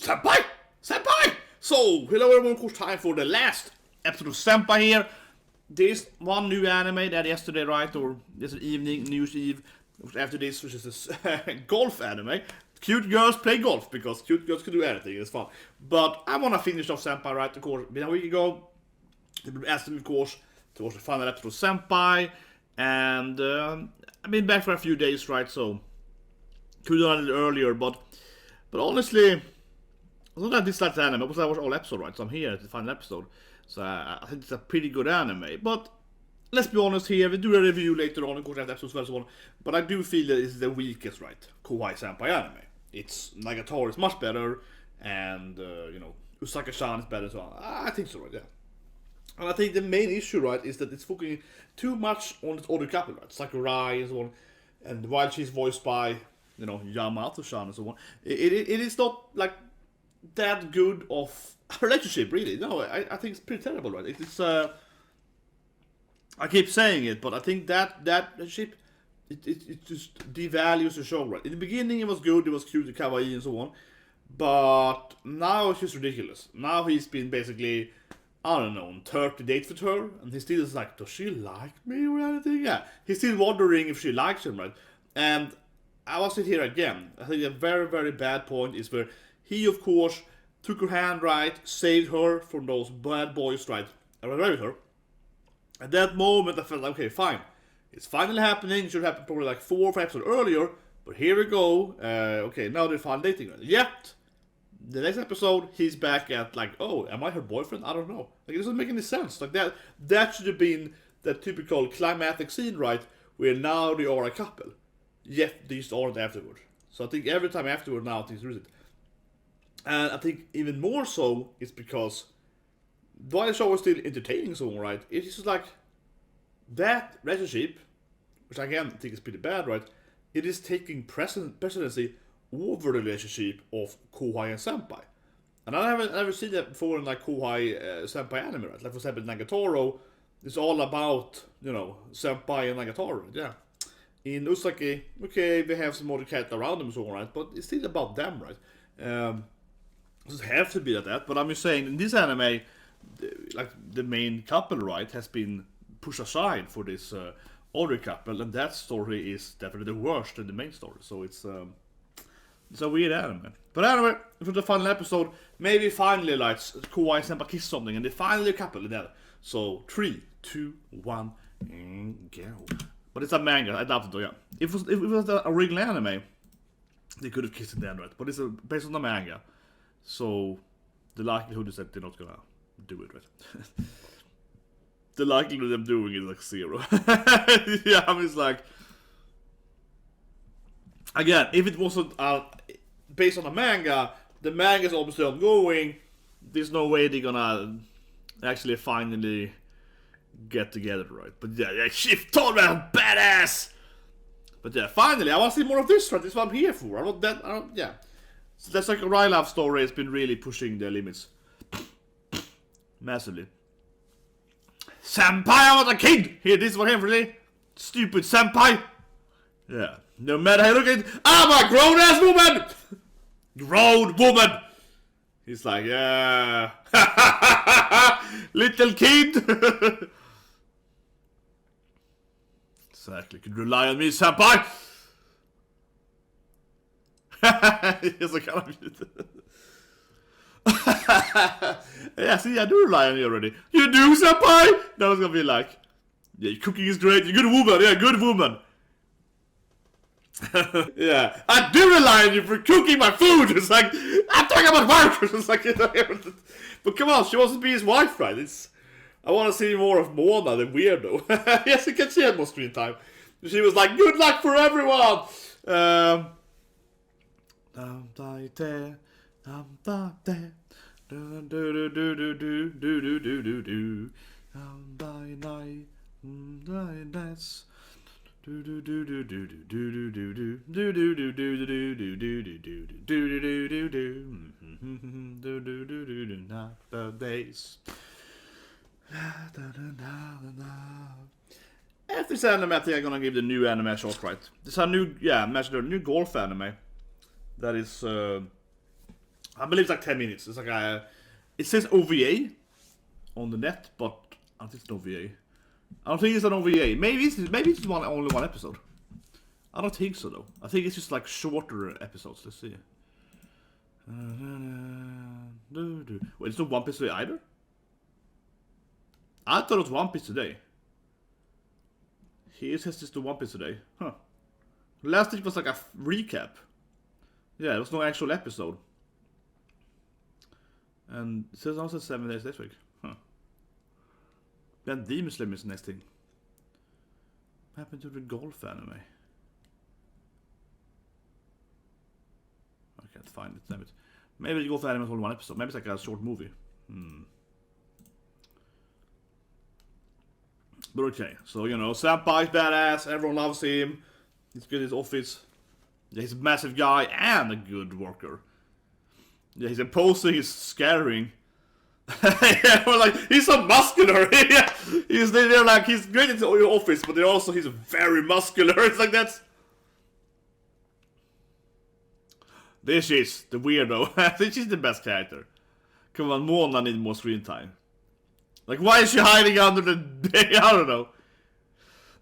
Senpai! Senpai! So, hello everyone, of course, time for the last episode of Senpai here. There's one new anime that yesterday, right, or yesterday evening, News Eve, after this, which is a golf anime. Cute girls play golf, because cute girls can do anything, it's fun. But I want to finish off Senpai, right, of course, a week ago. They asked me, of course, to watch the final episode of Senpai, and I've been back for a few days, right, so could have done it earlier, but honestly, it's not that I dislike the anime, because I watched all episodes, right, so I'm here at the final episode, so I think it's a pretty good anime, but let's be honest here, we do a review later on, of course, after episode 12, but I do feel that it's the weakest, right, Kouhai Senpai anime. It's Nagatoro is much better, and, Usaka-chan is better, so I think so, right, yeah. And I think the main issue, right, is that it's focusing too much on its other couple, right, Sakurai and so on, and while she's voiced by, Yamato-chan and so on, it is not, like, that good of a relationship, really. No, I think it's pretty terrible, right? It's I keep saying it, but I think that relationship, it just devalues the show, right? In the beginning it was good, it was cute, and kawaii and so on, but now it's just ridiculous. Now he's been basically, I don't know, on 30 dates with her, and he still is like, does she like me or anything? Yeah, he's still wondering if she likes him, right? And I will sit here again. I think a very, very bad point is where he, of course, took her hand, right, saved her from those bad boys, right, and ran away with her. At that moment, I felt like, okay, fine. It's finally happening. It should happen probably like 4 or 5 episodes earlier, but here we go. Okay, now they're finally dating. Yet, the next episode, he's back at like, oh, am I her boyfriend? I don't know. Like, it doesn't make any sense. Like, that should have been the typical climatic scene, right, where now they are a couple. Yet, these aren't afterward. So I think every time afterward now, things lose it. And I think even more so, it's because while the show was still entertaining, so right, it's just like that relationship, which again I think is pretty bad, right? It is taking presidency over the relationship of Kouhai and Senpai. And I never seen that before in like Kouhai Senpai anime, right? Like for example, Nagatoro, it's all about, Senpai and Nagatoro, yeah. In Uzaki, okay, they have some other character around them and so on, right? But it's still about them, right? It doesn't have to be like that, but I'm just saying, in this anime, the main couple, right, has been pushed aside for this other couple, and that story is definitely the worst than the main story, so it's a weird anime. But anyway, for the final episode, maybe finally, like, Kouhai and Senpai kiss something, and they finally a couple in that. So, 3, 2, 1, and go. But it's a manga, I doubt it though, yeah. If it was a original anime, they could have kissed in the end, right? But it's based on the manga. So, the likelihood is that they're not gonna do it, right? The likelihood of them doing it is like 0. Yeah, I mean, it's like... Again, if it wasn't based on a manga, the manga is obviously ongoing. There's no way they're gonna actually finally get together, right? But yeah, Shift told me I'm badass! But yeah, finally, I want to see more of this, right? This is what I'm here for. Yeah. So that's like a Rai Love story has been really pushing their limits. Massively. Senpai, I was a kid! Here, this is what him really. Stupid senpai! Yeah. No matter how you look at it, I'm a grown-ass woman! Grown woman! He's like, yeah. Little kid! Exactly. Could rely on me, senpai! Yes, I kind of. Yeah, see, I do rely on you already. You do, senpai? That was gonna be like, yeah, your cooking is great. You're a good woman. Yeah, good woman. Yeah, I do rely on you for cooking my food. It's like, I'm talking about work. It's like, but come on, she wants to be his wife, right? I want to see more of Mona, the weirdo. Yes, you can see her more screen time. She was like, good luck for everyone. After this anime, I think I'm gonna give the new anime a shot, right? This is a new, new golf anime that is I believe it's like 10 minutes. It's like it says OVA on the net, but I don't think it's an OVA. I don't think it's an OVA. Maybe it's only one episode. I don't think so though. I think it's just like shorter episodes. Let's see. Wait, it's not One Piece today either? I thought it was One Piece today. He says this to One Piece today. Huh. Last week was like a recap. Yeah, it was no actual episode. And it says also 7 days this week. Huh. Then Demon Slayer is the next thing. What happened to the golf anime? I can't find it, damn it. Maybe the golf anime is only one episode. Maybe it's like a short movie. But okay, so you know, Senpai's badass, everyone loves him. He's good in his office. Yeah, he's a massive guy and a good worker. Yeah, he's imposing, he's scaring. Yeah, well, like, he's so muscular. Yeah, they're like, he's great in your office, but he's very muscular. It's like that's. This is the weirdo. I think she's the best character. Come on, Mona needs more screen time. Like, why is she hiding under the... I don't know.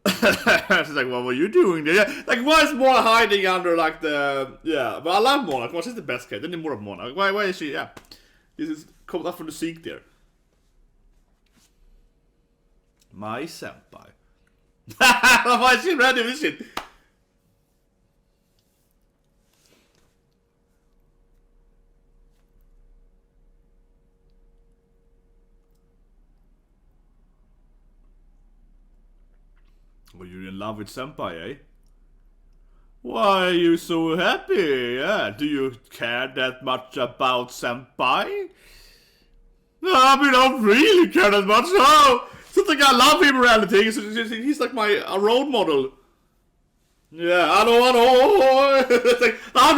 She's like, well, what are you doing there? Yeah. Like, why is Mona hiding under, like, the... Yeah, but I love Mona. Come on, she's the best character. I need more of Mona. Why is she... Yeah. This is coming up from the seek there. My senpai. Why is she ready with this shit? Well, you're in love with Senpai, eh? Why are you so happy? Yeah, do you care that much about Senpai? No, I mean, I don't really care that much. No! It's not like I love him or anything. He's like a role model. Yeah, I know. It's like, I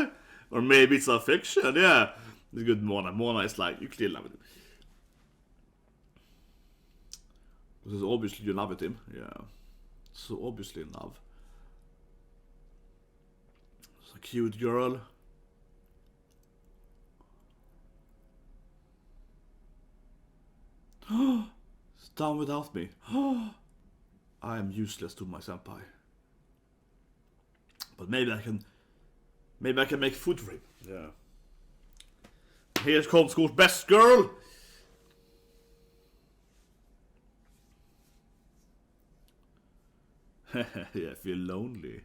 know. Or maybe it's a fiction, yeah. It's good Mona. Mona is like, you clearly love it. Because obviously you love with him, yeah. So obviously in love. It's a cute girl. It's done without me. I am useless to my senpai. But maybe I can make food for him. Yeah. Here's comes school's best girl. Yeah, I feel lonely.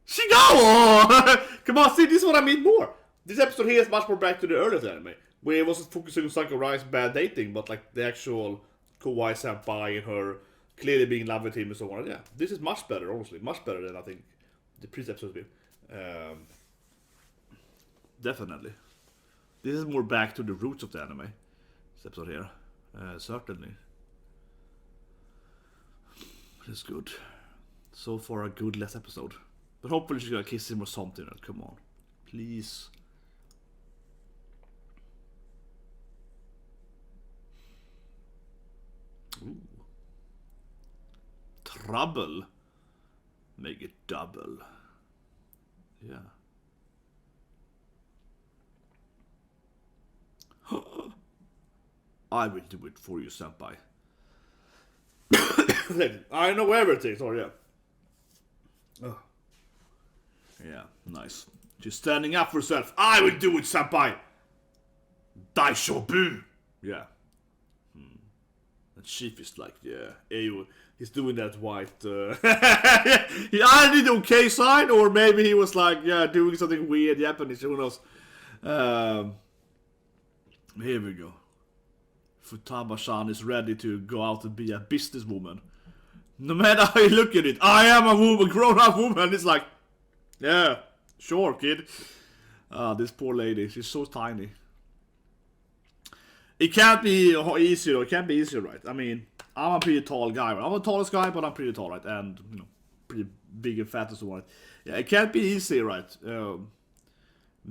Shigao! Come on, see, this is what I mean more. This episode here is much more back to the earlier anime, where it wasn't focusing on Sakurai's bad dating, but like the actual Kouhai senpai and her clearly being in love with him and so on. Yeah, this is much better, honestly. Much better than I think the previous episode has been. Definitely. This is more back to the roots of the anime. This episode here. Certainly. It's good. So far a good last episode. But hopefully she's gonna kiss him or something. Come on. Please. Ooh. Trouble. Make it double. Yeah. I will do it for you, senpai. I know everything, sorry, yeah. Oh. Yeah, nice. She's standing up for herself. I will do it, senpai! Daishobu! Yeah. And Chief is like, yeah, Ayo, he's doing that white, he either did the okay sign, or maybe he was like, yeah, doing something weird Japanese, who knows. Here we go. Futaba-san is ready to go out and be a businesswoman. No matter how you look at it, I am a woman, grown-up woman. It's like, yeah, sure, kid. This poor lady, she's so tiny. It can't be easy, though. It can't be easy, right? I mean, I'm a pretty tall guy. Right? I'm the tallest guy, but I'm pretty tall, right? And, you know, pretty big and fat and so on. Yeah, it can't be easy, right?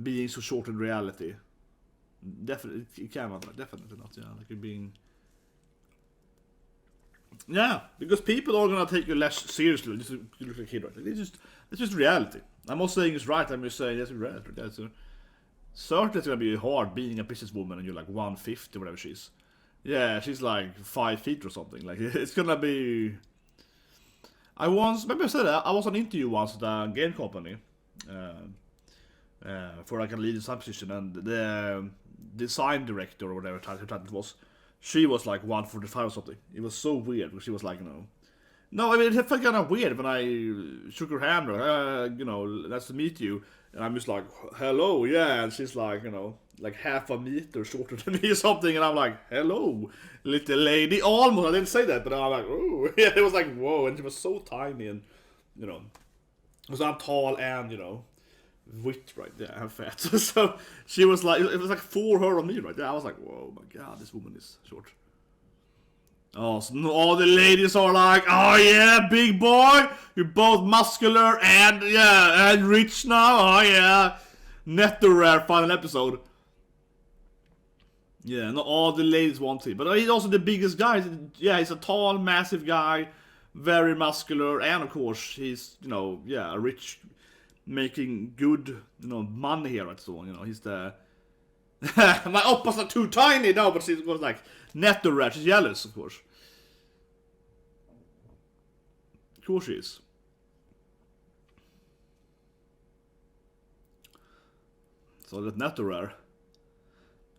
Being so short in reality. Definitely, it can not. Definitely not. Yeah, like being Yeah, because people are gonna take you less seriously. Just you look like a kid, right? It's just reality. I'm not saying it's right. I'm just saying that's reality. Certainly, it's gonna be hard being a businesswoman and you're like 150, whatever she is. Yeah, she's like 5 feet or something. Like it's gonna be. Maybe I said that I was on an interview once at a game company for like a lead design position, and the design director or whatever title it was. She was like 145 or something. It was so weird because she was like, No, I mean, it felt kind of weird when I shook her hand, nice to meet you. And I'm just like, hello, yeah. And she's like, like half a meter shorter than me or something. And I'm like, hello, little lady. Almost, I didn't say that, but I'm like, oh. Yeah, it was like, whoa. And she was so tiny and, because I'm tall and, wit right there, I'm fat. So she was like, it was like for her on me right there. I was like, whoa, my god, this woman is short. Oh, so all the ladies are like, oh yeah, big boy, you're both muscular and rich now. Oh yeah, net the rare final episode. Yeah, not all the ladies want him, but he's also the biggest guy. Yeah, he's a tall, massive guy, very muscular, and of course he's a rich. Making good, money here at so he's the my oppas are too tiny now, but she's like netto rat. She's jealous, of course. Of course she is. So that netto rare.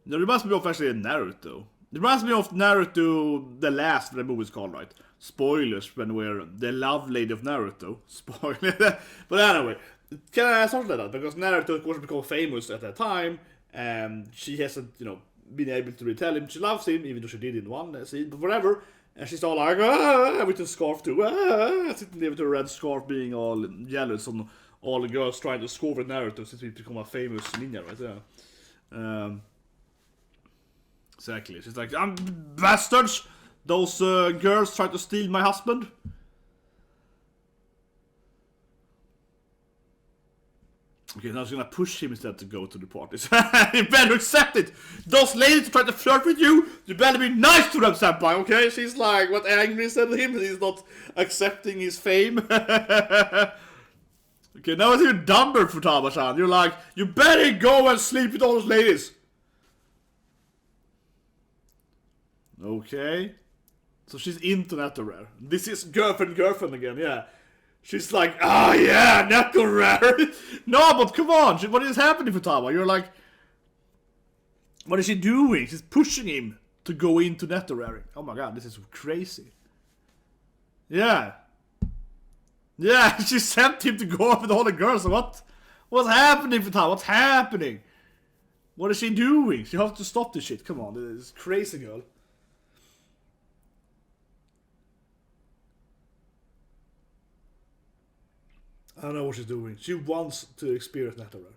It reminds me of actually Naruto. It reminds me of Naruto, the last, the movie's called, right? Spoilers when we're the love lady of Naruto. Spoiler. But anyway. Can I ask something like that? Because Naruto, of course, became famous at that time, and she hasn't, been able to really tell him she loves him, even though she did in one scene, but whatever. And she's all like, with the scarf too, sitting there with her red scarf, being all jealous on all the girls trying to score with Naruto since he's become a famous ninja, right? Yeah. Exactly. She's like, I'm bastards! Those girls tried to steal my husband. Okay, now she's gonna push him instead to go to the parties. You better accept it! Those ladies try to flirt with you, you better be nice to them, senpai, okay? She's like, what angry instead of him, he's not accepting his fame. Okay, now it's even dumber for Tama-chan. You're like, you better go and sleep with all those ladies. Okay. So she's into Netto-Rare. This is girlfriend again, yeah. She's like, oh yeah, Netto-Rare. No, but come on, what is happening for Tama? You're like, what is she doing? She's pushing him to go into Netto-Rare. Oh my god, this is crazy. Yeah. Yeah, she sent him to go up with all the girls. What's happening for Tama? What's happening? What is she doing? She has to stop this shit. Come on, this is crazy, girl. I don't know what she's doing. She wants to experience Netto-Rare.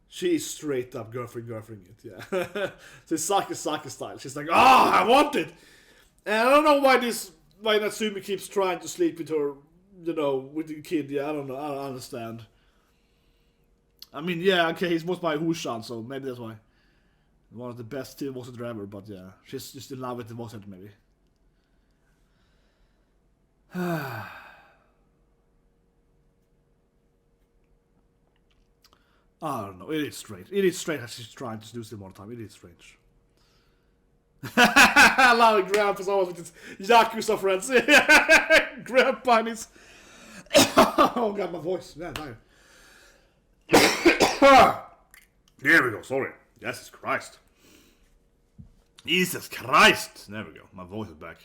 She is straight up girlfriend it, yeah. So it's Saki style. She's like, I want it! And I don't know why Natsumi keeps trying to sleep with her, with the kid, yeah, I don't know, I don't understand. I mean, yeah, okay, he's was by Hushan, so maybe that's why. One of the best team was ever, but yeah, she's just in love with the Wasset, maybe. I don't know, it is strange. It is strange that she's trying to do this all the time. It is strange. I love it, Grandpa's always with his Yakuza friends. Grandpa and his... Oh god, my voice. Yeah, there we go, sorry. Jesus Christ. Jesus Christ! There we go, my voice is back.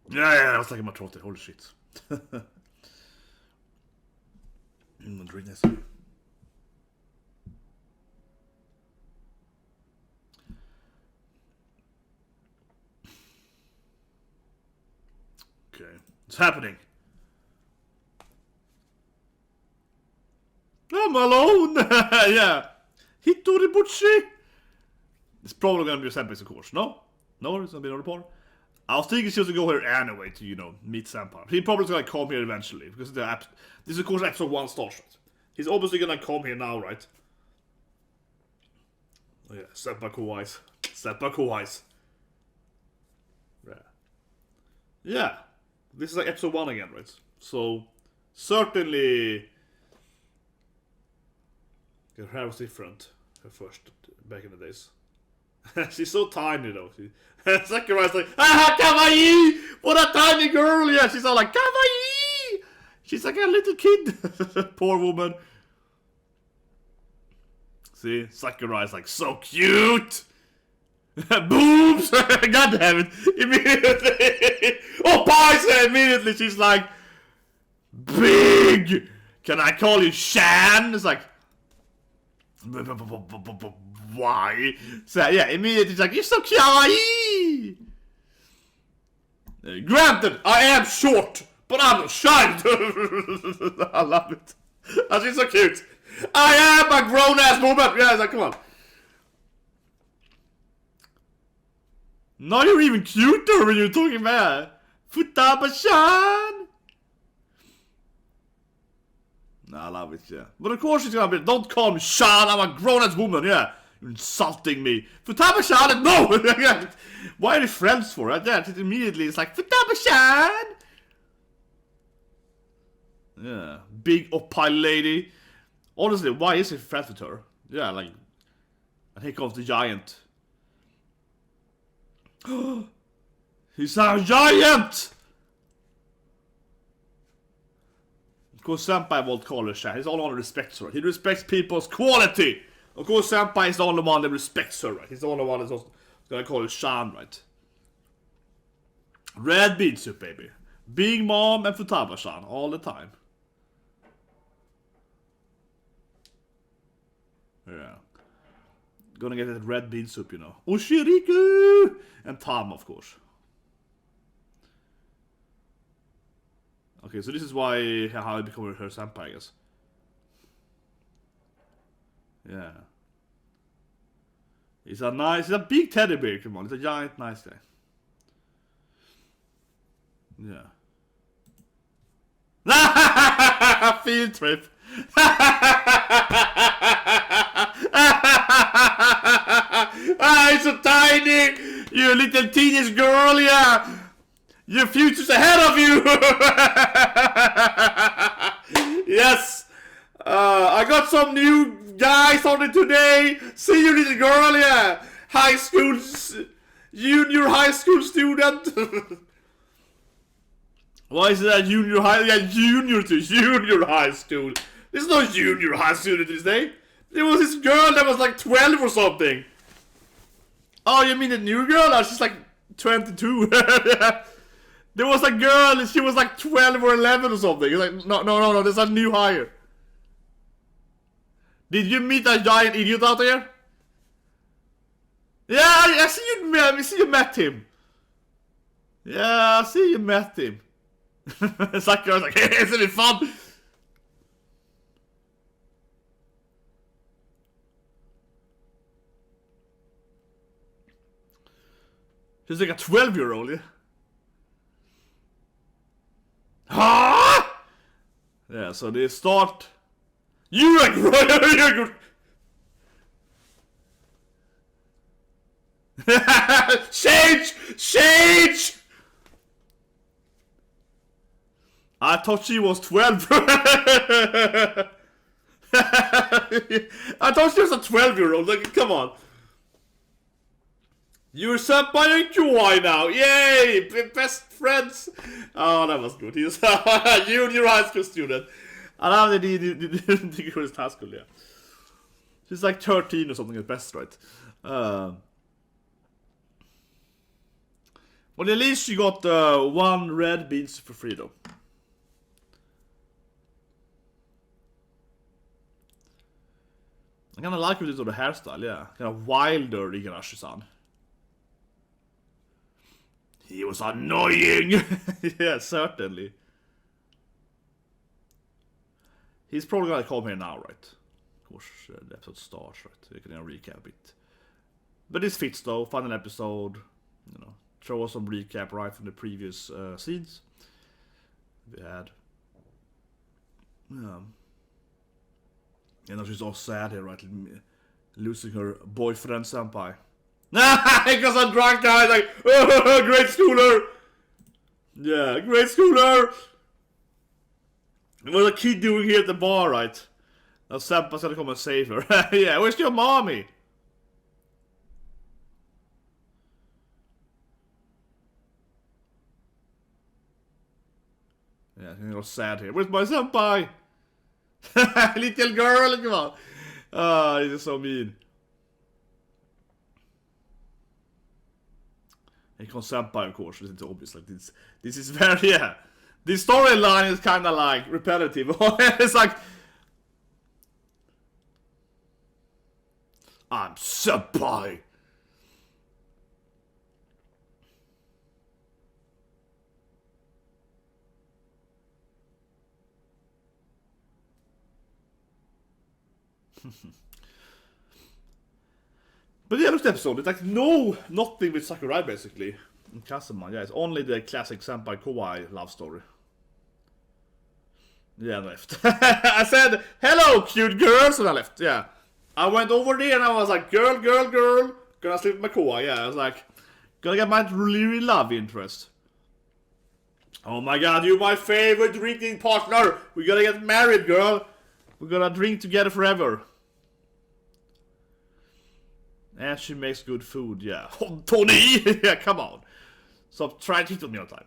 Yeah, I was like in my throat there, holy shit. Drink this. Okay, what's happening? I'm alone! Yeah. Hitoribuchi! It's probably gonna be a Senpai, of course. No? No, it's gonna be another part. I was thinking she was gonna go here anyway to, meet Senpai. He probably gonna come here eventually, because this is of course episode 1 starts, right? He's obviously gonna come here now, right? Oh yeah, Senpai Kohai's. Senpai Kohai's. Yeah. Yeah. This is like episode 1 again, right? So, certainly... Her hair was different. Her first, back in the days. She's so tiny though. Sakurai's like, ah, kawaii! What a tiny girl! Yeah, she's all like, kawaii! She's like a little kid. Poor woman. See, Sakurai's like, so cute! Boobs! God damn it! Immediately! Oh, Paisa! Immediately she's like, big! Can I call you Shan? It's like, why? So yeah, immediately she's like, you're so kawaii! Granted, I am short, but I'm not shy. I love it. Oh, she's so cute. I am a grown-ass woman. Yeah, it's like, come on. Now you're even cuter when you're talking about Futaba-chan. No, I love it, yeah. But of course she's gonna be, don't call me Shan, I'm a grown-ass woman, yeah. You're insulting me. Futaba-chan, no! Why are they friends for? Yeah, immediately it's like, Futaba-chan! Yeah, big oppai lady. Honestly, why is he friends with her? Yeah, like, and here comes the giant. He's a giant! Of course, Senpai won't call her Shan. He's the only one who respects her. He respects people's quality. Of course, Senpai is the only one that respects her, right? He's the only one that's also gonna call her Shan, right? Red bean soup, baby. Big Mom and Futaba-chan all the time. Yeah. Gonna get that red bean soup, you know. Oshiriku! And Tam, of course. Okay, so this is why how I become her senpai, I guess. Yeah. He's a big teddy bear, come on. He's a giant nice guy. Yeah. Field trip. He's so tiny! You little teenage girl, yeah! Your future's ahead of you! Yes! I got some new guys on it today! See you, little girl, yeah! High school... Junior high school student! Why is that junior high? Yeah, junior high school. There's no junior high student this day. There was this girl that was like 12 or something. Oh, you mean the new girl? Oh, she's like 22. There was a girl, she was like 12 or 11 or something. It's like, no, there's a new hire. Did you meet a giant idiot out there? Yeah, I see you met him. Yeah, I see you met him. Sakura's like, hey, isn't it fun? She's like a 12-year-old, yeah? Ah! Yeah, so they start... You like... Change! I thought she was 12. I thought she was a 12-year-old. Like, come on. You're Senpai and Kohai now. Yay! Best friends. Oh, that was good. He's a junior high school student. I love that he didn't think he was high school, yeah. She's like 13 or something at best, right? Well, at least she got 1 red beans for free, though. I kinda like with this sort of hairstyle, yeah. Kinda wilder, Igarashi-san. He was annoying! Yeah, certainly. He's probably gonna come here now, right? Of course, the episode starts, right? You can recap a bit. But this fits, though. Final episode. You know, throw us some recap right from the previous scenes we had. You know, she's all sad here, right? Losing her boyfriend, Senpai. Because I'm drunk, guys. Like, oh, great schooler. Yeah, great schooler! What's a kid doing here at the bar, right? Now Senpai's gonna come and save her. Yeah, where's your mommy? Yeah, I'm all sad here. Where's my senpai? Little girl, come on. Ah, this is so mean. He comes senpai, of course. It's obvious. Like this is very yeah. This storyline is kind of like repetitive. It's like I'm senpai. But yeah, look at the episode. It's like nothing with Sakurai basically. And Kazama, yeah, it's only the classic Senpai Kohai love story. Yeah, I left. I said, hello, cute girls, and I left, yeah. I went over there and I was like, girl, gonna sleep with my Kohai, yeah. I was like, gonna get my really love interest. Oh my god, you're my favorite drinking partner. We're gonna get married, girl. We're gonna drink together forever. And she makes good food, yeah. Oh, Tony! Yeah, come on. Stop trying to hit on me all the time.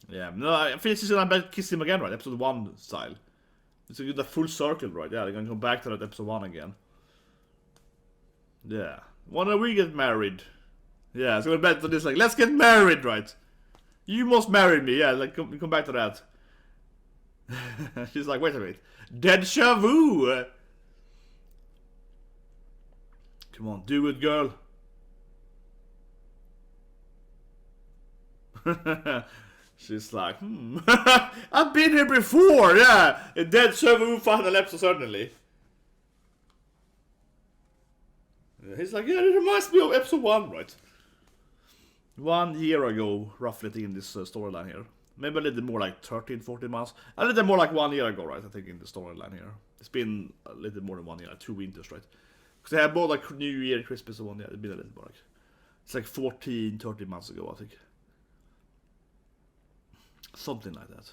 Yeah, no, I feel she's gonna kiss him again, right? Episode 1 style. It's a good full circle, right? Yeah, they're gonna come back to that episode 1 again. Yeah. When we get married? Yeah, it's gonna be back to this, like, let's get married, right? You must marry me, yeah, like, come back to that. She's like, wait a minute. Deja vu! Come on, do it, girl. She's like, I've been here before, yeah. A deja vu final episode, certainly. He's like, yeah, it reminds me of episode 1, right? 1 year ago, roughly, in this storyline here. Maybe a little more like 13, 14 months. A little more like 1 year ago, right? I think in the storyline here. It's been a little more than 1 year, like 2 winters, right? Because they had both like New Year and Christmas and 1 year. It's been a little more like. It's like 14, 13 months ago, I think. Something like that.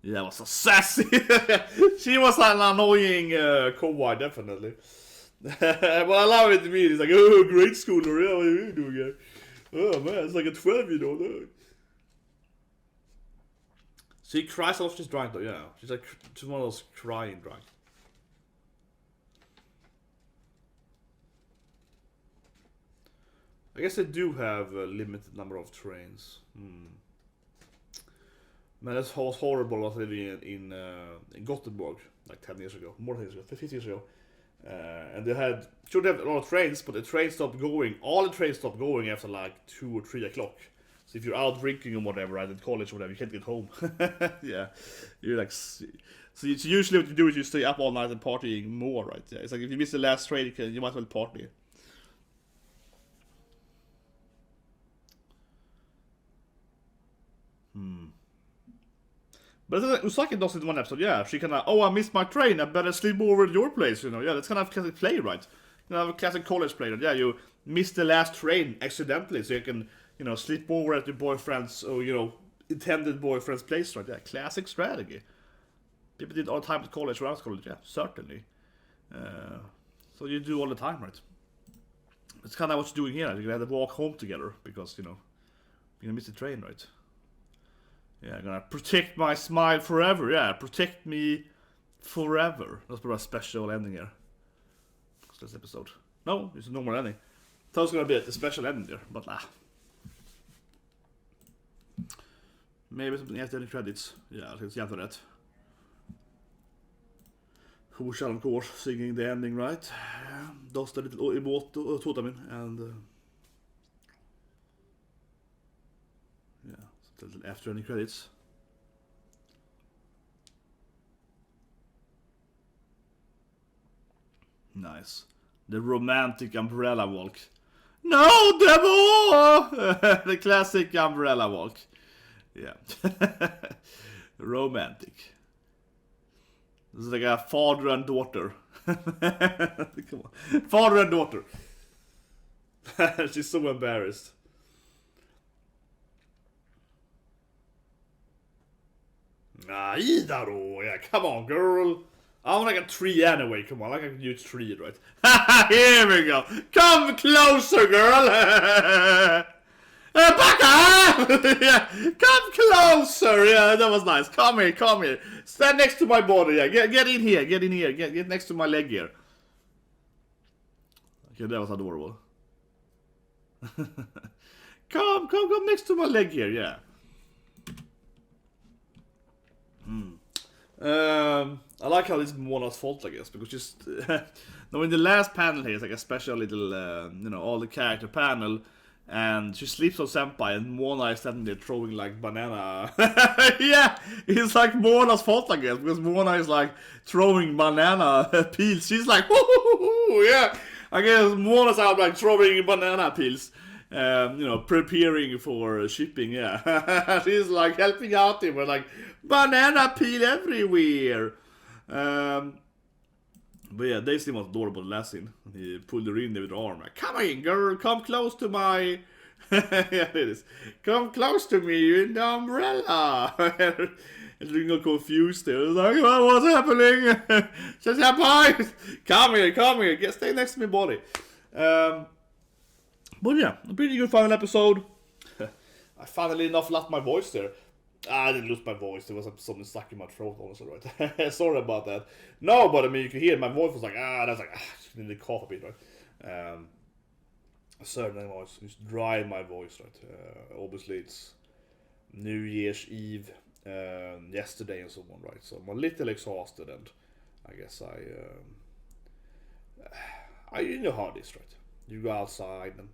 Yeah, it was so sassy. She was an annoying Kouhai, definitely. But I love it to me. It's like, oh, great schooler. Yeah, what are you doing here? Oh man, it's like a 12-year-old. She cries a lot. She's drunk though. Yeah, she's like one of those crying drunk. I guess they do have a limited number of trains. Man, that's horrible. I was living in Gothenburg like 10 years ago, more than 10 years ago, 15 years ago. And they should have a lot of trains, but the trains stopped going. All the trains stopped going after like 2 or 3 o'clock. So if you're out drinking or whatever, right, at college or whatever, you can't get home. Yeah, you're like. So it's usually what you do is you stay up all night and partying more, right? Yeah, it's like if you miss the last train, you might as well party. But Uzaki does it in one episode, yeah. She kind of, oh, I missed my train, I better sleep over at your place, you know. Yeah, that's kind of classic play, right? You know, a classic college play, right? Yeah, you missed the last train accidentally, so you can, you know, sleep over at your boyfriend's, or, you know, intended boyfriend's place, right? Yeah, classic strategy. People did all the time at college, when I was college, yeah, certainly. So you do all the time, right? It's kind of what you're doing here. You're gonna have to walk home together, because, you know, you're gonna miss the train, right? Yeah, I'm gonna protect my smile forever. Yeah, protect me forever. That's probably a special ending here. This episode. No, it's a normal ending. Thought it was gonna be a special ending there, but nah. Maybe something after the credits. Yeah, let's get to that. Who shall, of course, singing the ending, right? Does the little emote totamin and yeah. After any credits. Nice. The romantic umbrella walk. No, devil! The classic umbrella walk. Yeah. Romantic. It's like a father and daughter. Come on. Father and daughter. She's so embarrassed. Nah, Idaro, yeah, come on, girl. I'm like a tree anyway, come on, like I can use tree, right? Here we go. Come closer, girl. Baka! Yeah, come closer. Yeah, that was nice. Come here. Stand next to my body. Yeah, get in here. Get next to my leg here. Okay, that was adorable. Come next to my leg here. Yeah. I like how this is Mona's fault, I guess, because just now in the last panel here, it's like a special little, all the character panel, and she sleeps on Senpai, and Mona is standing there throwing like banana. Yeah, it's like Mona's fault, I guess, because Mona is like throwing banana peels. She's like, woo, yeah. I guess Mona's out like throwing banana peels. Preparing for shipping, yeah. She's like helping out him with like banana peel everywhere. But yeah, they seem adorable last scene. He pulled her in there with the arm. Like, come in, girl, come close to my. Yeah, it is. Come close to me in the umbrella. And they got confused there. It's like, oh, what's happening? Just Senpai, come here, stay next to me, body. But yeah, a pretty good final episode. I finally enough lost my voice there. I didn't lose my voice. There was something stuck in my throat, honestly, right? Sorry about that. No, but I mean, you could hear it. My voice was like, and I was like, just need to cough a bit, right? Certainly I was just dry in my voice, right? Obviously, it's New Year's Eve yesterday and so on, right? So I'm a little exhausted, and I guess you know how it is, right? You go outside and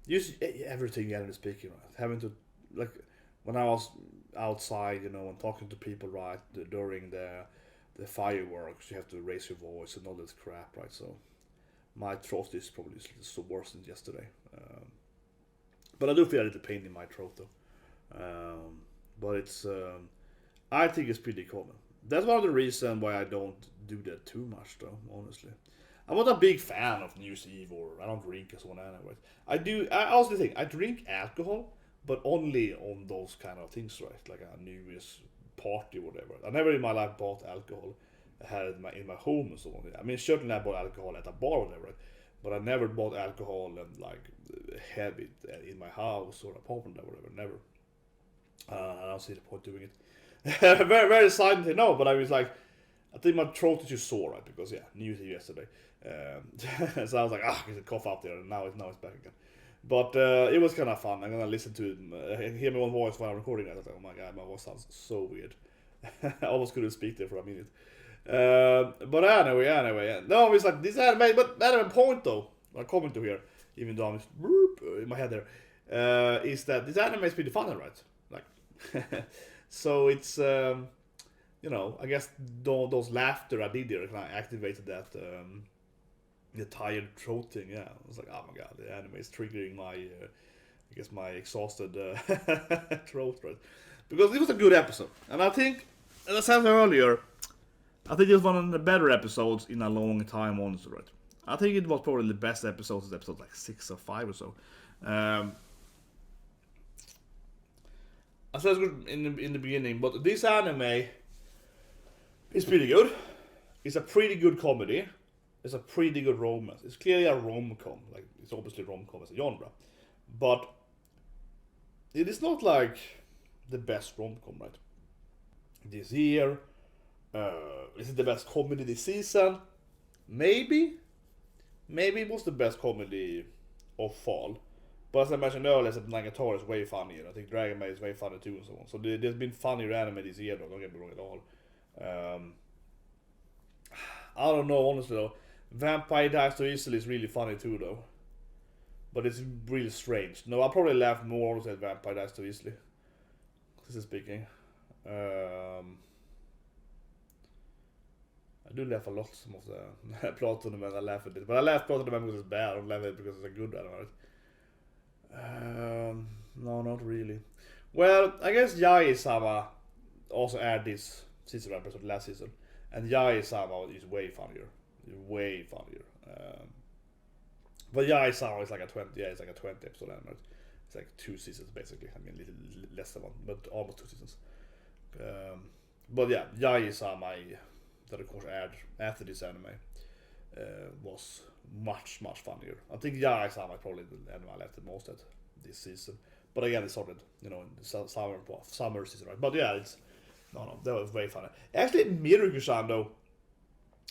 use everything generally speaking, right? Having to, like, when I was outside, and talking to people, right, during the fireworks, you have to raise your voice and all this crap, right? So my throat is probably so worse than yesterday. But I do feel a little pain in my throat, though. But it's, I think it's pretty common. That's one of the reasons why I don't do that too much, though, honestly. I'm not a big fan of New Year's Eve, or I don't drink as one anyway. I also think I drink alcohol, but only on those kind of things, right? Like a New Year's party or whatever. I never in my life bought alcohol. I had it in my home and so on. I mean, certainly I bought alcohol at a bar or whatever, but I never bought alcohol and like have it in my house or apartment or whatever. Never. I don't see the point doing it. Very, very silently, no. But I was like, I think my throat is just sore, right? Because New Year's Eve yesterday. So I was like, I can cough out there, and now it's back again. But it was kind of fun. I'm gonna listen to it, hear my own voice while I'm recording it. I was like, oh my god, my voice sounds so weird. I almost couldn't speak there for a minute. But anyway, no, it's like this anime. But anime point though, I comment to here, even though I'm just in my head there, is that this anime is pretty fun, right? Like, so it's I guess those laughter I did there kind of activated that. The tired throat thing, yeah. I was like, oh my god, the anime is triggering my, my exhausted throat, right? Because it was a good episode. And I think, as I said earlier, I think it was one of the better episodes in a long time, honestly, right? I think it was probably the best episode, episode like 6 or 5 or so. I said it was good in the beginning, but this anime is pretty good. It's a pretty good comedy. It's a pretty good romance. It's clearly a rom-com. Like, it's obviously rom-com as a genre. But it is not like the best rom-com, right? This year. Is it the best comedy this season? Maybe. Maybe it was the best comedy of fall. But as I mentioned earlier, Nagatora is way funnier. I think Dragon Maid is way funny too and so on. So there's been funnier anime this year, though. Don't get me wrong at all. I don't know, honestly, though. Vampire Dies So Easily is really funny too, though. But it's really strange. No, I'll probably laugh more at Vampire Dies So Easily. This is speaking. I do laugh a lot, some of the plot tournament. I laugh at it. But I laugh plot tournament because it's bad. I don't laugh at it because it's a good anime. No, not really. Well, I guess Yai-sama also aired this season episode last season. And Yae-sama is way funnier. Way funnier. But Yae-sama is like a 20 episode anime. It's like 2 seasons basically. I mean, a little less than 1, but almost 2 seasons. But yeah, Yae-sama, that of course aired after this anime, was much funnier. I think Yae-sama is probably the anime I liked the most at this season. But again, it started, in the summer season, right? But yeah, that was very funny. Actually, Miruku-san though,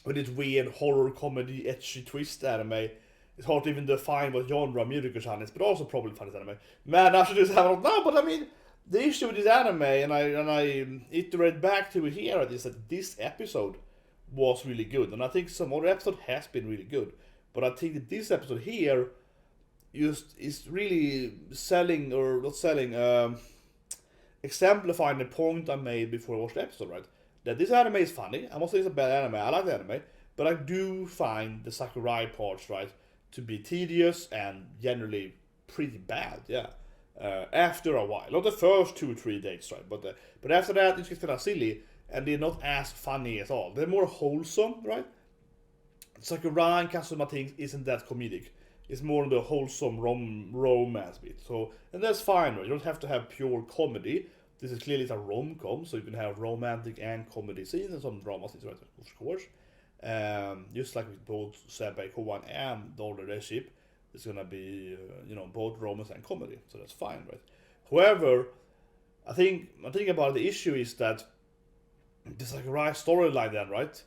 with its weird horror comedy, etchy twist anime, it's hard to even define what genre Miruku-san is, but also probably funny anime. Man, I should just have it now, but I mean, the issue with this anime, and I iterate back to it here, is that this episode was really good, and I think some other episode has been really good, but I think that this episode here is really exemplifying the point I made before I watched the episode, right? That this anime is funny. I must say it's a bad anime. I like the anime, but I do find the Sakurai parts, right, to be tedious and generally pretty bad, yeah. After a while, not the first 2 or 3 dates, right? But after that, it gets kind of silly, and they're not as funny at all. They're more wholesome, right? Sakurai and Kazama things isn't that comedic. It's more the wholesome romance bit. So, and that's fine, right? You don't have to have pure comedy. This is clearly a rom-com, so you can have romantic and comedy scenes and some drama scenes, right? Of course. Just like with both Senpai Kohai and the older relationship, it's gonna be, both romance and comedy. So that's fine, right? However, I think about the issue is that this like right storyline then, right?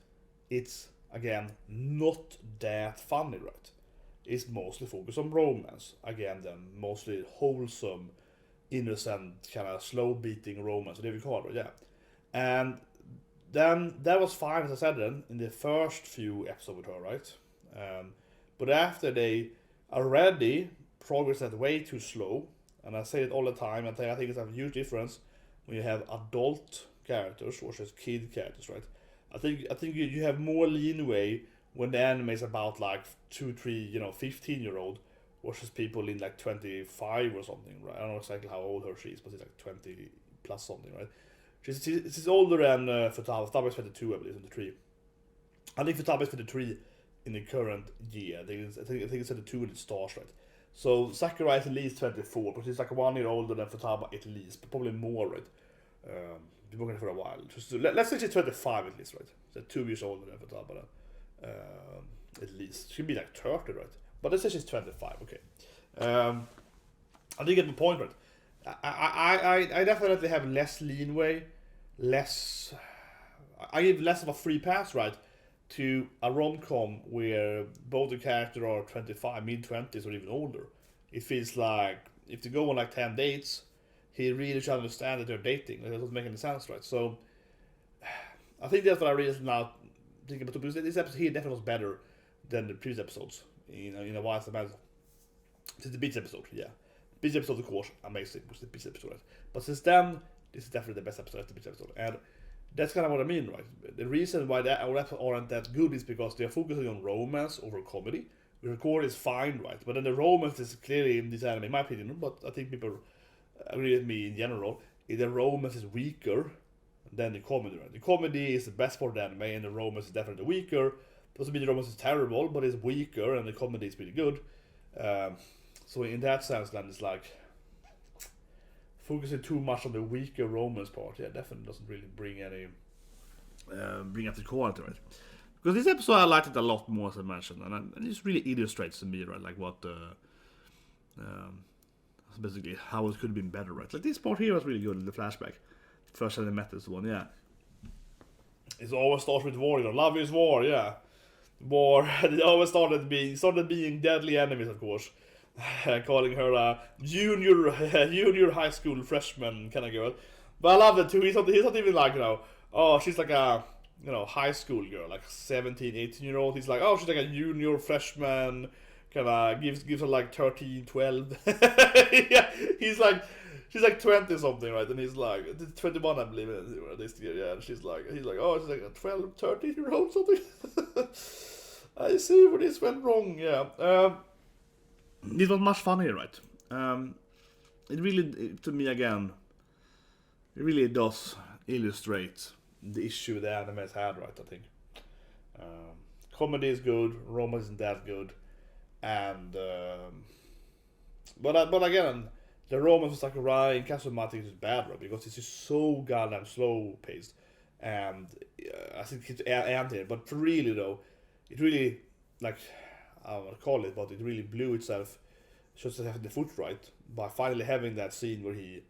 It's again not that funny, right? It's mostly focused on romance. Again, then mostly wholesome, innocent, kind of slow beating romance, whatever you call it, yeah. And then that was fine, as I said then, in the first few episodes with her, right? But after they already progress that way too slow, and I say it all the time, I think it's a huge difference when you have adult characters versus kid characters, right? I think you have more leeway when the anime is about like 2, 3, 15-year-old versus people in like 25 or something, right? I don't know exactly how old she is, but it's like 20 plus something, right? She's older than Futaba. Futaba is 22, I believe, 23. I think Futaba is 23 in the current year. I think it's 22 when it starts, right? So Sakurai is at least 24, but he's like 1 year older than Futaba at least, but probably more, right? Been working for a while. Let's say she's 25 at least, right? So 2 years older than Futaba. At least she'd be like 30, right? But let's say she's 25. Okay. I think you get the point, right? I definitely have less leeway, I give less of a free pass, right, to a rom-com where both the characters are 25, mid-20s or even older. It feels like if they go on like 10 dates, he really should understand that they're dating. That doesn't make any sense, right? So I think that's what I really now think about, because this episode here definitely was better than the previous episodes. In a while, it's the beach episode, yeah. Beach episode, of course, amazing, was the beach episode, right? But since then, this is definitely the best episode of the beach episode, and that's kind of what I mean, right? The reason why our episodes aren't that good is because they're focusing on romance over comedy. The record is fine, right? But then the romance is clearly in this anime, in my opinion, but I think people agree with me in general, the romance is weaker than the comedy, right? The comedy is the best part of the anime, and the romance is definitely weaker. Doesn't mean the romance is terrible, but it's weaker, and the comedy is pretty good. So in that sense, then it's like focusing too much on the weaker romance part. Yeah, definitely doesn't really bring up the quality, right? Because this episode I liked it a lot more, as I mentioned, and it just really illustrates to me, right, like what basically how it could have been better, right? Like this part here was really good in the flashback. First time they met this one, yeah. It always starts with war, love is war, yeah. War. They always started being deadly enemies, of course. Calling her a junior high school freshman kind of girl. But I love it too. He's not even like, oh, she's like a, high school girl, like 17, 18-year-old. He's like, oh, she's like a junior freshman, kind of gives her like 13, 12. Yeah, she's like 20 something, right? And he's like 21, I believe, this year, yeah. And he's like, oh, she's like a 12, 13-year-old something. I see where this went wrong, yeah. This was much funnier, right? It really, to me again, it really does illustrate the issue the anime has had, right? I think comedy is good, romance isn't that good, and but again, the romance of Sakurai and Kazama is bad, right? Because it's just so goddamn slow paced, and I think it's anti. But for really though, it really like I don't want to call it, but it really blew itself, just having the foot right by finally having that scene where he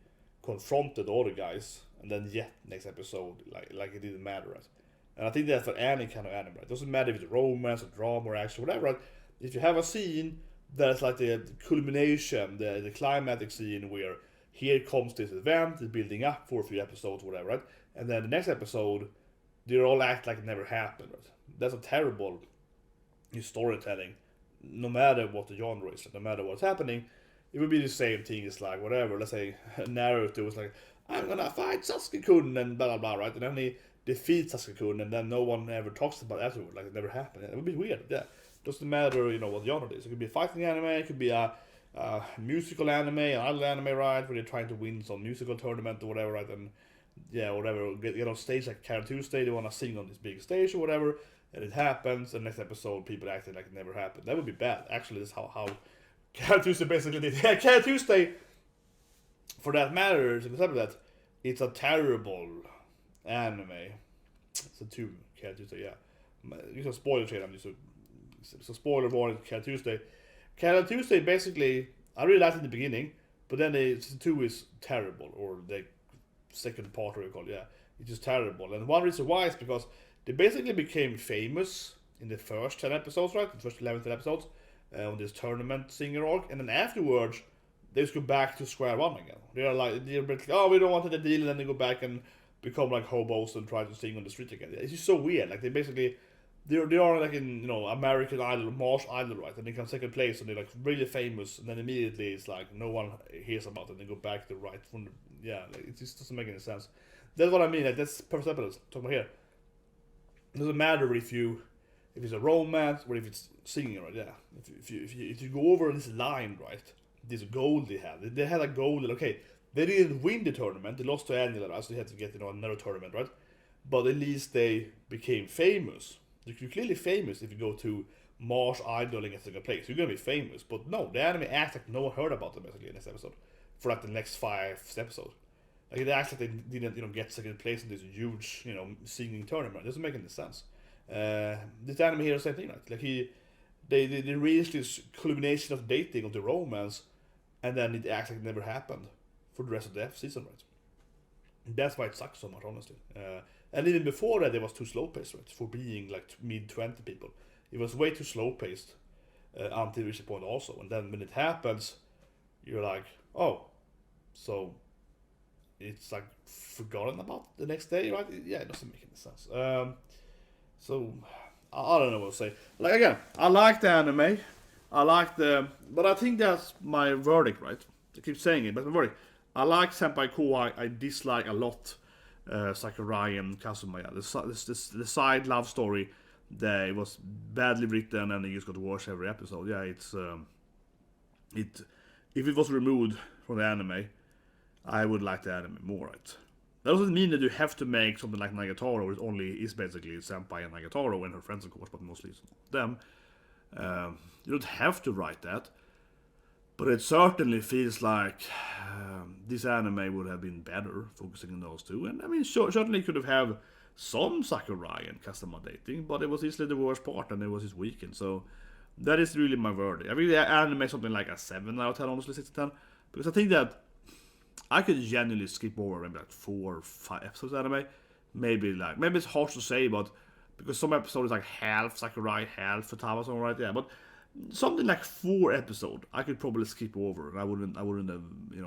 confronted all the guys, and then next episode like it didn't matter, right? And I think that's for any kind of anime, right? It doesn't matter if it's romance or drama or action, whatever, right? If you have a scene that's like the culmination, the climatic scene where here comes this event, it's building up for a few episodes, whatever, right? And then the next episode, they all act like it never happened, right? That's a terrible storytelling, no matter what the genre is, no matter what's happening. It would be the same thing as like, whatever, let's say Naruto was like, I'm gonna fight Sasuke-kun and blah blah blah, right? And then he defeats Sasuke-kun and then no one ever talks about it afterward, like it never happened. It would be weird, yeah. Doesn't matter, what the genre is. It could be a fighting anime, it could be a musical anime, an idol anime, right? Where they're trying to win some musical tournament or whatever, right? And yeah, whatever, get on stage like KÄRLEK Tuesday, they want to sing on this big stage or whatever, and it happens, and next episode people acting like it never happened. That would be bad. Actually, that's how KÄRLEK Tuesday basically did. Yeah, KÄRLEK Tuesday, for that matter, except that, it's a terrible anime. It's a 2, KÄRLEK Tuesday, yeah. You can spoiler trade, I'm just so spoiler warning, KÄRLEK Tuesday. KÄRLEK Tuesday, basically, I really liked it in the beginning, but then season 2 is terrible, or the second part, or you call it, yeah. It's just terrible. And one reason why is because they basically became famous in the first 10 episodes, right? The first 11 10 episodes, on this tournament singer arc, and then afterwards, they just go back to square one again. They're like, oh, we don't want the deal, and then they go back and become like hobos and try to sing on the street again. It's just so weird. Like, they basically, they are like in, American Idol, Marsh Idol, right? And they come second place, and they're like really famous, and then immediately it's like no one hears about it, and they go back to right from the, like, it just doesn't make any sense. That's what I mean. Like, that's perfect episode talking about here. It doesn't matter if it's a romance or if it's singing, right? Yeah. If you go over this line, right? This goal they had a goal that, okay, they didn't win the tournament, they lost to Angela, right? So they had to get another tournament, right? But at least they became famous. You're clearly famous if you go to Marsh Idoling at second place. You're gonna be famous, but no, the anime acts like no one heard about them basically in this episode for like the next 5 episodes. Like, it acts like they didn't get second place in this huge singing tournament. It doesn't make any sense. This anime here is the same thing, right? Like they reached this culmination of dating, of the romance, and then it acts like it never happened for the rest of the season, right? And that's why it sucks so much, honestly. And even before that, it was too slow paced, right? For being like mid-20 people, it was way too slow paced until it reached a point also. And then when it happens, you're like, oh, so it's like forgotten about the next day, right? Yeah, it doesn't make any sense. So I don't know what to say. Like, again, I like the anime. But I think that's my verdict, right? I keep saying it, but my verdict. I like Senpai Kohai. I dislike a lot Sakurai and Kazuma. The side love story, that it was badly written and it just got worse every episode. Yeah, if it was removed from the anime, I would like the anime more, right? That doesn't mean that you have to make something like Nagatoro, where it only is basically Senpai and Nagatoro and her friends, of course, but mostly it's them. You don't have to write that, but it certainly feels like this anime would have been better focusing on those two. And I mean, certainly could have some Sakurai and Kazama dating, but it was easily the worst part, and it was his weekend. So that is really my verdict. I really anime something like a 7 out of 10, honestly, 6 to 10, because I think that I could genuinely skip over maybe like 4 or 5 episodes of anime. Maybe it's harsh to say, but because some episodes is like half Sakurai, half Futaba, something, right? Yeah, but something like 4 episodes I could probably skip over, and I wouldn't have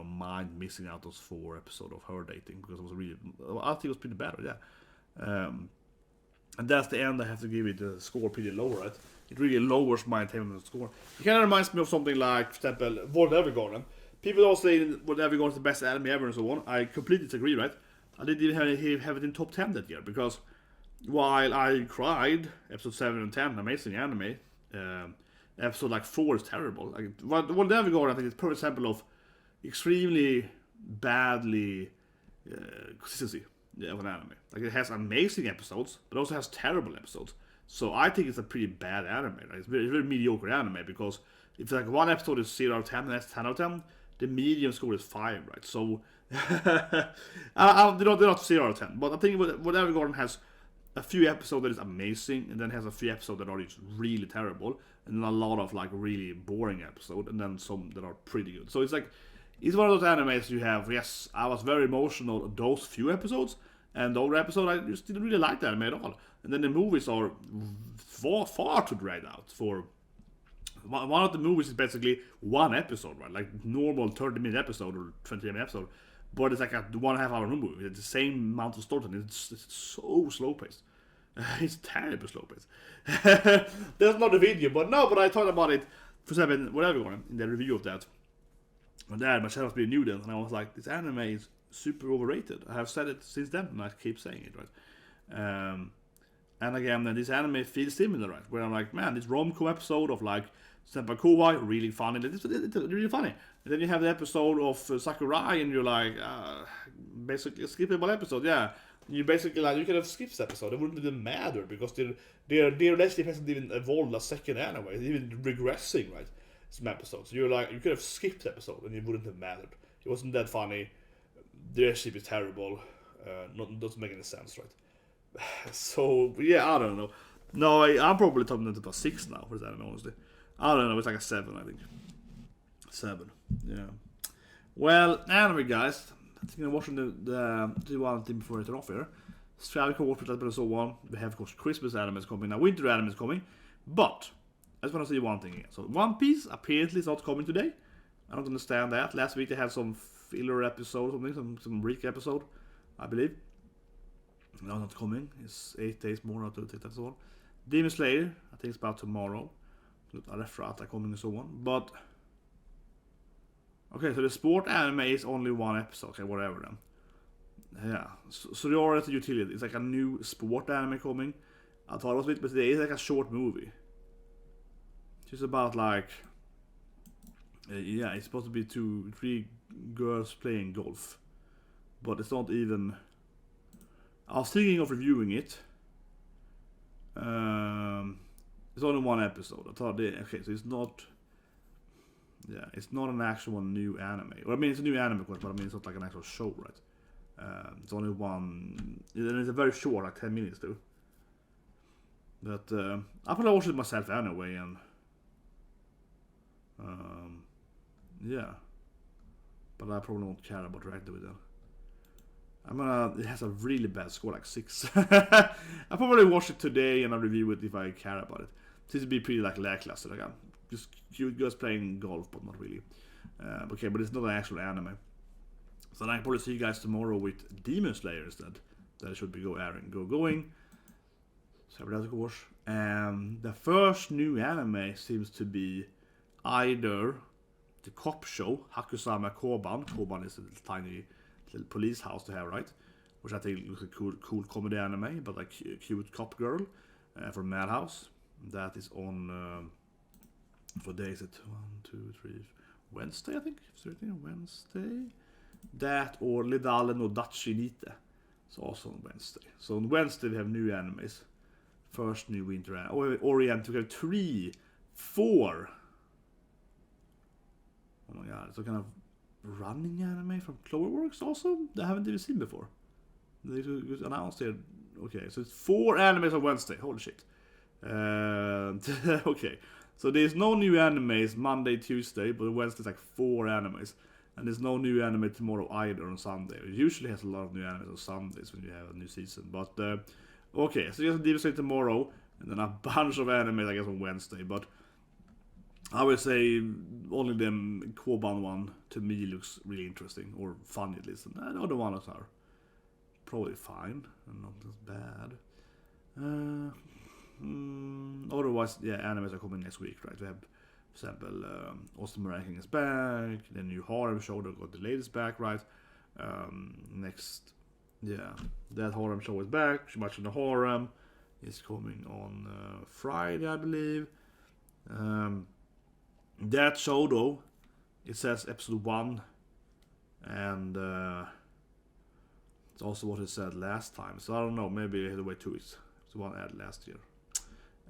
mind missing out those 4 episodes of her dating, because it was really, I think it was pretty bad, yeah. And that's the end. I have to give it a score pretty low, right? It really lowers my attainment score. It kind of reminds me of something like, for example, World Evergarden. People all say World Evergarden is the best anime ever and so on. I completely disagree, right? I didn't even have it in top 10 that year, because while I cried, episode 7 and 10, amazing anime, episode like 4 is terrible. Like, World Evergarden, I think, is a perfect example of extremely badly consistency. of an anime. Like it has amazing episodes, but also has terrible episodes. So I think it's a pretty bad anime. Right? It's very mediocre anime because if like one episode is 0 out of 10 and that's 10 out of 10, the medium score is 5, right? So they're not 0 out of 10, but I think whatever Garden has a few episodes that is amazing, and then has a few episodes that are just really terrible, and a lot of like really boring episodes, and then some that are pretty good. So it's like it's one of those animes you have. Yes, I was very emotional those few episodes, and the other episode I just didn't really like the anime at all. And then the movies are far too dragged out. For one of the movies is basically one episode, right? Like normal 30-minute episode or 20-minute episode. But it's like a 1.5 hour movie. It's the same amount of story, and it's so slow paced. It's terribly slow paced. That's not a video, but I thought about it for whatever in the review of that. And then my channel was being new then, and I was like, this anime is super overrated. I have said it since then, and I keep saying it, right? And again, then this anime feels similar, right? Where I'm like, man, this rom-com episode of like Senpai Kohai, really funny. It's really funny. And then you have the episode of Sakurai, and you're like, basically a skippable episode, yeah. You basically like, you could have skipped this episode. It wouldn't even matter because their relationship hasn't even evolved a second anyway. It's even regressing, right? Some episodes. So you're like, you could have skipped the episode and it wouldn't have mattered. It wasn't that funny. The relationship is terrible. Doesn't make any sense, right? So yeah, I don't know. No, I'm probably talking about 6 now for that, honestly. I don't know, it's like a 7, I think. 7, yeah. Well, anyway, guys, I think I'm watching the one thing before I turn off here. Stravic Watch, and so on. We have, of course, Christmas anime is coming now, winter anime is coming. But I just want to say one thing here. So, One Piece apparently is not coming today. I don't understand that. Last week they had some filler episode, some recap episode, I believe. No, not coming. It's 8 days more to take that so on. Demon Slayer, I think it's about tomorrow. Refrata coming and so on. But okay, so the sport anime is only 1 episode. Okay, whatever then. Yeah. So the Orient Utility, it's like a new sport anime coming. I thought it was a bit, but it is like a short movie. It's about like yeah, it's supposed to be 3 girls playing golf. But it's not even. I was thinking of reviewing it. It's only 1 episode. I thought, okay, so it's not. Yeah, it's not an actual new anime. Well, I mean, it's a new anime, of course, but I mean, it's not like an actual show, right? It's only 1. And it's a very short, like 10 minutes, too. But I probably watch it myself anyway, and yeah. But I probably won't care about reacting with it. It has a really bad score, like 6. I'll probably watch it today and I'll review it if I care about it. This would be pretty like lackluster, like just cute girls playing golf, but not really. Okay, but it's not an actual anime. So I'll probably see you guys tomorrow with Demon Slayer instead. That should be going. So that, of course. The first new anime seems to be either the cop show, Hakusama Koban. Koban is a tiny little police house to have, right? Which I think looks a cool comedy anime, but like cute cop girl from Madhouse. That is on for days at 1, 2, 3 Wednesday, I think. Wednesday. That or Ledale no Dachi Nite. It's also on Wednesday. So on Wednesday we have new animes. First new winter anime. Orient, we have 3, 4. Oh my god, it's a kind of running anime from Cloverworks also that I haven't even seen before. They just announced it. Okay, so it's 4 animes on Wednesday. Holy shit. Okay, so there's no new animes Monday, Tuesday, but Wednesday's like 4 animes. And there's no new anime tomorrow either on Sunday. It usually has a lot of new animes on Sundays when you have a new season. But okay, so just Demon Slayer tomorrow, and then a bunch of animes I guess on Wednesday. But I would say only the Koban one to me looks really interesting, or funny at least. And the other ones are probably fine and not as bad. Otherwise, yeah, animes are coming next week, right? We have, for example, Austin Ranking is back, the new Harem show that got the latest back, right? Next, yeah, that Harem show is back. Much in the Harem is coming on Friday, I believe. That show, though, it says episode 1 and It's also what he said last time. So I don't know, maybe he had to wait 2 weeks. It's one ad last year.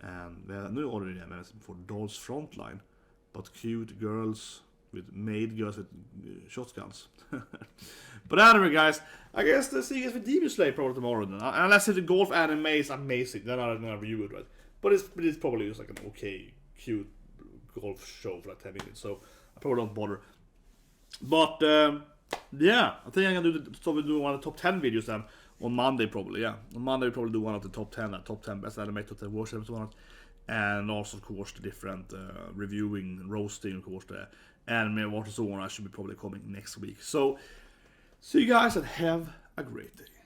And we have new already for Dolls Frontline. But cute girls with maid girls with shotguns. But anyway, guys, I guess the see you guys with Demon Slayer probably tomorrow then. Unless if the golf anime is amazing, then I'm gonna review it, right? But it's probably just like an okay, cute golf show for like 10 minutes, so I probably don't bother. But yeah, I think I'm gonna do one of the top 10 videos then on Monday probably. Yeah, on Monday we probably do one of the top 10, top 10 best anime, top 10 worst episodes, and also of course the different reviewing, roasting, of course the anime, what and so on. I should be probably coming next week. So see you guys and have a great day.